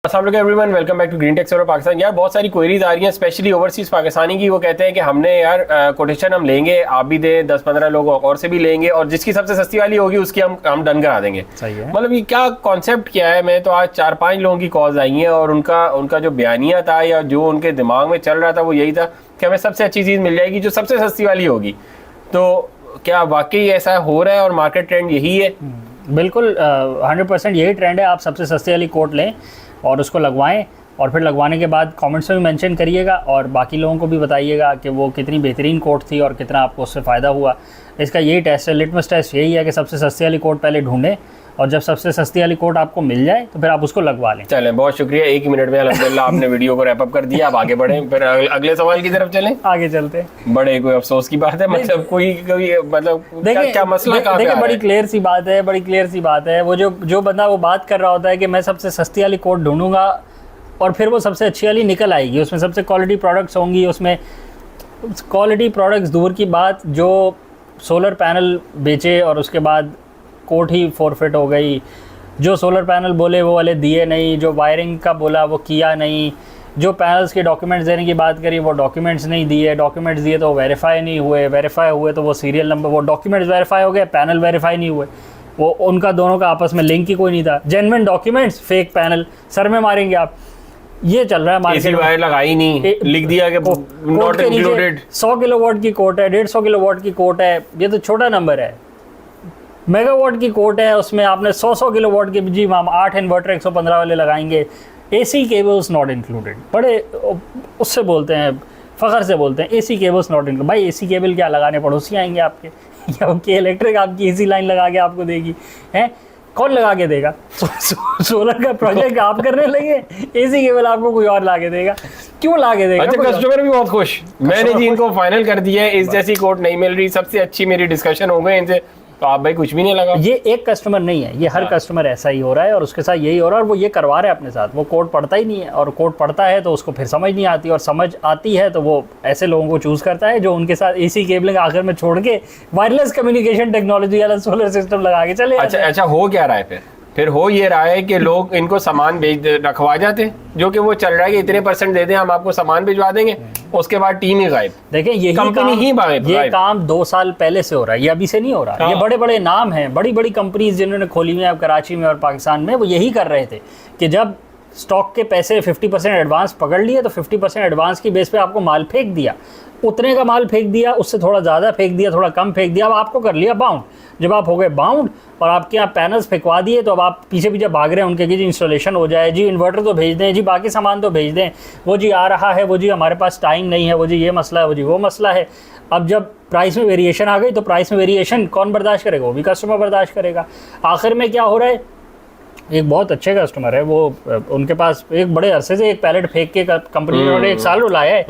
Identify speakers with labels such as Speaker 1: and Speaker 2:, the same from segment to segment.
Speaker 1: अस्सलाम वालेकुम everyone, welcome back to Green Tech Server Pakistan. यार बहुत सारी क्वेरीज आ रही हैं स्पेशली ओवरसीज पाकिस्तानी की। वो कहते हैं कि हमने यार कोटेशन हम लेंगे, आप भी दें, 10-15 लोग और से भी लेंगे और जिसकी सबसे सस्ती वाली होगी उसकी हम डन करा देंगे।
Speaker 2: सही है।
Speaker 1: मतलब ये क्या कॉन्सेप्ट क्या है? मैं तो आज 4-5 लोगों की कॉल्स आई हैं और उनका जो बयानिया था या जो उनके दिमाग में चल रहा था वो यही था कि हमें सबसे अच्छी चीज़ मिल जाएगी जो सबसे सस्ती वाली होगी। तो क्या वाकई ऐसा हो रहा है और मार्केट ट्रेंड यही है?
Speaker 2: बिल्कुल 100% यही ट्रेंड है। आप सबसे सस्ती वाली कोट लें और उसको लगवाएं और फिर लगवाने के बाद कमेंट्स में भी मेंशन करिएगा और बाकी लोगों को भी बताइएगा कि वो कितनी बेहतरीन कोट थी और कितना आपको उससे फ़ायदा हुआ। इसका यही टेस्ट है, लिटमस टेस्ट यही है कि सबसे सस्ती वाली कोट पहले ढूंढें और जब सबसे सस्ती वाली कोट आपको मिल जाए तो फिर आप उसको लगवा लें।
Speaker 1: चलें, बहुत शुक्रिया। एक ही मिनट में अल्हम्दुलिल्लाह आपने वीडियो को रैप अप कर दिया। अब आगे बढ़ें, फिर अगले सवाल की तरफ चलें।
Speaker 2: आगे चलते
Speaker 1: बड़े कोई अफसोस की बात है, मतलब कोई मतलब क्या मसला कहाँ पे आ रहा है?
Speaker 2: बड़ी क्लियर सी बात है। वो जो बंदा वो बात कर रहा होता है कि मैं सबसे सस्ती वाली कोट ढूंढूंगा और फिर वो सबसे अच्छी वाली निकल आएगी, उसमें सबसे क्वालिटी प्रोडक्ट्स होंगी। उसमें क्वालिटी प्रोडक्ट्स दूर की बात, जो सोलर पैनल बेचे और उसके बाद कोट ही फॉरफिट हो गई। जो सोलर पैनल बोले वो वाले दिए नहीं, जो वायरिंग का बोला वो किया नहीं, जो पैनल्स के डॉक्यूमेंट्स देने की बात करी वो डॉक्यूमेंट्स नहीं दिए, डॉक्यूमेंट्स दिए तो वेरीफाई नहीं हुए, वेरीफाई हुए तो वो सीरियल नंबर, वो डॉक्यूमेंट्स वेरीफाई हो गए, पैनल वेरीफाई नहीं हुए। वो उनका दोनों का आपस में लिंक ही कोई नहीं था। Genuine documents, fake panel, sir में मारेंगे आप। ये चल रहा है मार्केट में।
Speaker 1: वायर लगाई नहीं, लिख दिया कि नॉट इंक्लूडेड।
Speaker 2: 100 किलोवाट की कोट है, 150 किलोवाट की कोट है, ये तो छोटा नंबर है। मेगावाट की कोट है, उसमें आपने 100 किलोवाट की, जी हम 8 इन्वर्टर 115 वाले लगाएंगे। AC cables not included. बड़े उससे बोलते हैं, फ़ख्र से बोलते हैं एसी केबल्स नॉट इंक्लूडेड। भाई एसी केबल क्या लगाने, पड़ोसी आएंगे आपके या कि इलेक्ट्रिक आपकी एसी लाइन लगा के आपको देगी? हैं, कौन लगा के देगा? सोलर का प्रोजेक्ट आप करने लगे, एसी केबल आपको कोई और ला के देगा? क्यों ला के देगा?
Speaker 1: अच्छा, कस्टमर भी बहुत खुश। मैंने जी इनको फाइनल कर दिया है, इस जैसी कोट नहीं मिल रही, सबसे अच्छी मेरी डिस्कशन हो गई इनसे। तो आप भाई कुछ भी नहीं लगा।
Speaker 2: ये एक कस्टमर नहीं है, ये हर कस्टमर ऐसा ही हो रहा है और उसके साथ यही हो रहा है और वो ये करवा रहा है अपने साथ। वो कोड पढ़ता ही नहीं है और कोड पढ़ता है तो उसको फिर समझ नहीं आती और समझ आती है तो वो ऐसे लोगों को चूज़ करता है जो उनके साथ एसी केबलिंग आखिर में छोड़ के वायरलेस कम्युनिकेशन टेक्नोलॉजी वाला सोलर सिस्टम लगा के चले।
Speaker 1: अच्छा, हो क्या रहा है फिर हो ये रहा है कि लोग इनको सामान रखवा जाते हैं, जो कि वो चल रहा है कि इतने % दे दें, हम आपको सामान भिजवा देंगे, उसके बाद टीम ही गायब।
Speaker 2: देखें यही
Speaker 1: कंपनी ही गायब।
Speaker 2: ये काम 2 साल पहले से हो रहा है, ये अभी से नहीं हो रहा। ये बड़े बड़े नाम हैं, बड़ी बड़ी कंपनीज जिन्होंने खोली हुई है कराची में और पाकिस्तान में, वो यही कर रहे थे कि जब स्टॉक के पैसे 50% एडवांस पकड़ लिए तो 50% एडवांस की बेस पे आपको माल फेंक दिया, उतने का माल फेंक दिया, उससे थोड़ा ज़्यादा फेंक दिया, थोड़ा कम फेंक दिया, अब आपको कर लिया बाउंड। जब आप हो गए बाउंड और आपके यहाँ पैनल्स फेंकवा दिए तो अब आप पीछे पीछे भाग रहे हैं उनके कि जी इंस्टॉलेशन हो जाए, जी इन्वर्टर तो भेज दें, जी बाकी सामान तो भेज दें, वो जी आ रहा है, वो जी हमारे पास टाइम नहीं है, वो जी ये मसला है, वो जी वो मसला है। अब जब प्राइस में वेरिएशन आ गई तो प्राइस में वेरिएशन कौन बर्दाश्त करेगा? वो भी कस्टमर बर्दाश्त करेगा। आखिर में क्या हो रहा है, एक बहुत अच्छे कस्टमर है, वो उनके पास एक बड़े अरसे से एक पैलेट फेंक के कंपनी ने 1 साल रुलाया है,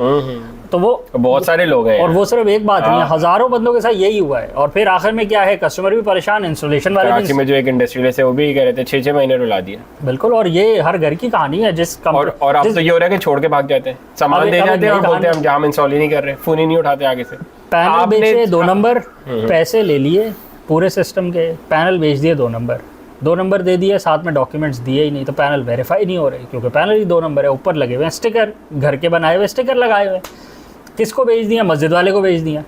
Speaker 2: तो वो बहुत
Speaker 1: सारे लोग हैं
Speaker 2: और वो सिर्फ एक बात नहीं है, हजारों बंदों के साथ यही हुआ है। और फिर आखिर में क्या है, कस्टमर भी परेशान, इंस्टॉलेशन वाले
Speaker 1: कराची में जो एक इंडस्ट्रियलिस्ट है वो भी कह रहे थे 6-6 महीने रुला दिया।
Speaker 2: बिल्कुल, और ये हर घर की कहानी है।
Speaker 1: और अब तो ये हो रहा है कि छोड़ के भाग जाते हैं, सामान दे जाते हैं और बोलते हैं हम इंस्टॉल ही नहीं कर रहे, फोन ही नहीं उठाते आगे से।
Speaker 2: पैनल बेचे 2 नंबर, पैसे ले लिए पूरे सिस्टम के, पैनल बेच दिए 2 नंबर दे दिए, साथ में डॉक्यूमेंट्स दिए ही नहीं, तो पैनल वेरीफाई नहीं हो रहे क्योंकि पैनल ही 2 नंबर है। ऊपर लगे हुए स्टिकर, घर के बनाए हुए स्टिकर लगाए हुए। किसको बेच दिया? मस्जिद वाले को बेच दिया,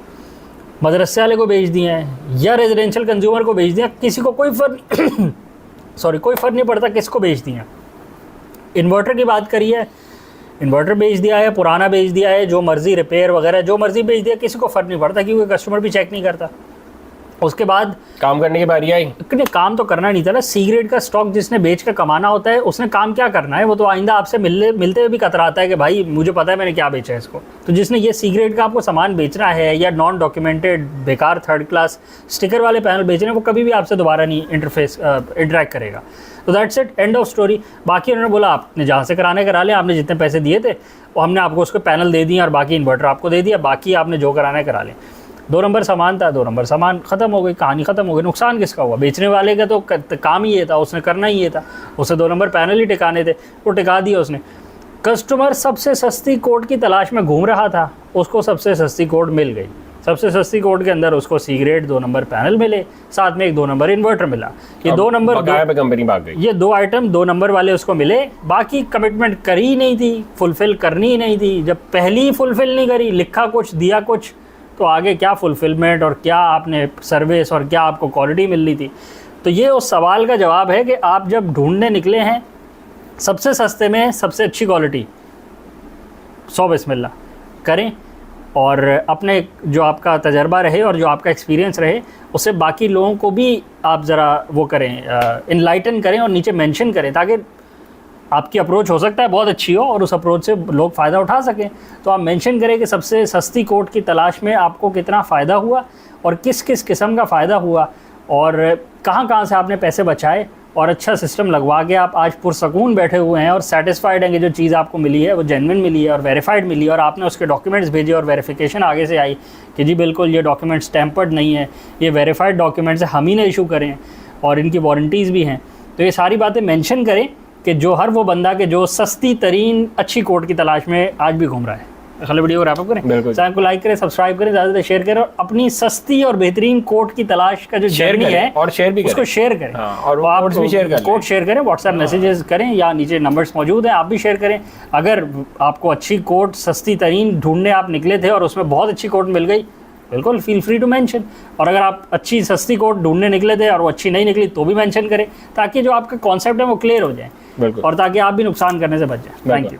Speaker 2: मदरसे वाले को बेच दिए हैं, या रेजिडेंशियल कंज्यूमर को बेच दिया। किसी को कोई फ़र्क नहीं पड़ता किसको बेच दिया। इन्वर्टर की बात करी है, इन्वर्टर बेच दिया है, पुराना बेच दिया है, जो मर्ज़ी रिपेयर वगैरह जो मर्ज़ी बेच दिया, किसी को फ़र्क नहीं पड़ता क्योंकि कस्टमर भी चेक नहीं करता। उसके बाद
Speaker 1: काम करने की बारी आई।
Speaker 2: काम तो करना नहीं था ना। सी ग्रेड का स्टॉक जिसने बेच कर कमाना होता है उसने काम क्या करना है? वो तो आइंदा आपसे मिलते हुए भी कतराता है कि भाई मुझे पता है मैंने क्या बेचा है इसको। तो जिसने ये सी ग्रेड का आपको सामान बेचना है या नॉन डॉक्यूमेंटेड बेकार 3rd क्लास स्टिकर वाले पैनल बेचने, वो कभी भी आपसे दोबारा नहीं इंटरेक्ट करेगा। तो that's it, end of story. बाकी उन्होंने बोला आपने जहाँ से कराने करा लें, आपने जितने पैसे दिए थे वो हमने आपको उसको पैनल दे दिए और बाकी इन्वर्टर आपको दे दिया, बाकी आपने जो कराना है करा लें। 2 नंबर सामान था, 2 नंबर सामान ख़त्म हो गई, कहानी ख़त्म हो गई। नुकसान किसका हुआ? बेचने वाले का तो काम ही ये था, उसने करना ही ये था, उसे 2 नंबर पैनल ही टिकाने थे, वो टिका दिए उसने। कस्टमर सबसे सस्ती कोट की तलाश में घूम रहा था, उसको सबसे सस्ती कोट मिल गई। सबसे सस्ती कोट के अंदर उसको सी ग्रेड 2 नंबर पैनल मिले, साथ में एक 2 नंबर इन्वर्टर मिला। ये 2 नंबर
Speaker 1: पे कंपनी भाग गई।
Speaker 2: ये 2 आइटम 2 नंबर वाले उसको मिले, बाकी कमिटमेंट करी ही नहीं थी, फुलफिल करनी ही नहीं थी। जब पहली फुलफिल नहीं करी, लिखा कुछ दिया कुछ, तो आगे क्या फुलफिलमेंट और क्या आपने सर्विस और क्या आपको क्वालिटी मिलनी थी। तो ये उस सवाल का जवाब है कि आप जब ढूंढने निकले हैं सबसे सस्ते में सबसे अच्छी क्वालिटी, 100 बिस्मिल्लाह करें, और अपने जो आपका तजर्बा रहे और जो आपका एक्सपीरियंस रहे उससे बाकी लोगों को भी आप ज़रा वो करें, इनलाइटन करें और नीचे मेंशन करें, ताकि आपकी अप्रोच हो सकता है बहुत अच्छी हो और उस अप्रोच से लोग फ़ायदा उठा सकें। तो आप मेंशन करें कि सबसे सस्ती कोट की तलाश में आपको कितना फ़ायदा हुआ और किस किस किस्म का फ़ायदा हुआ और कहाँ कहाँ से आपने पैसे बचाए, और अच्छा सिस्टम लगवा के आप आज पुरसकून बैठे हुए हैं और सेटिस्फाइड हैं कि जो चीज़ आपको मिली है वो जेन्युइन मिली है और वेरीफाइड मिली है, और आपने उसके डॉक्यूमेंट्स भेजे और वेरिफिकेशन आगे से आई कि जी बिल्कुल ये डॉक्यूमेंट्स टैम्पर्ड नहीं है, ये वेरीफाइड डॉक्यूमेंट्स हम ही ने इशू करें और इनकी वारंटीज़ भी हैं। तो ये सारी बातें मेंशन करें कि जो हर वो बंदा के जो सस्ती तरीन अच्छी कोट की तलाश में आज भी घूम रहा है। अगले वीडियो को रैप अप करें, चैनल को लाइक करें, सब्सक्राइब करें, ज़्यादा से शेयर करें, और अपनी सस्ती और बेहतरीन कोट की तलाश का जो जर्नी है
Speaker 1: और शेयर भी
Speaker 2: उसको शेयर करें।
Speaker 1: और
Speaker 2: तो आप
Speaker 1: भी शेयर करें,
Speaker 2: कोट शेयर करें, व्हाट्सएप मैसेजेस करें या नीचे नंबर्स मौजूद हैं, आप भी शेयर करें। अगर आपको अच्छी कोट सस्ती तरीन ढूंढने आप निकले थे और उसमें बहुत अच्छी कोट मिल गई, बिल्कुल फील फ्री टू मेंशन। और अगर आप अच्छी सस्ती कोट ढूंढने निकले थे और वो अच्छी नहीं निकली तो भी मेंशन करें, ताकि जो आपका कॉन्सेप्ट है वो क्लियर हो जाए और ताकि आप भी नुकसान करने से बच जाए। Thank you.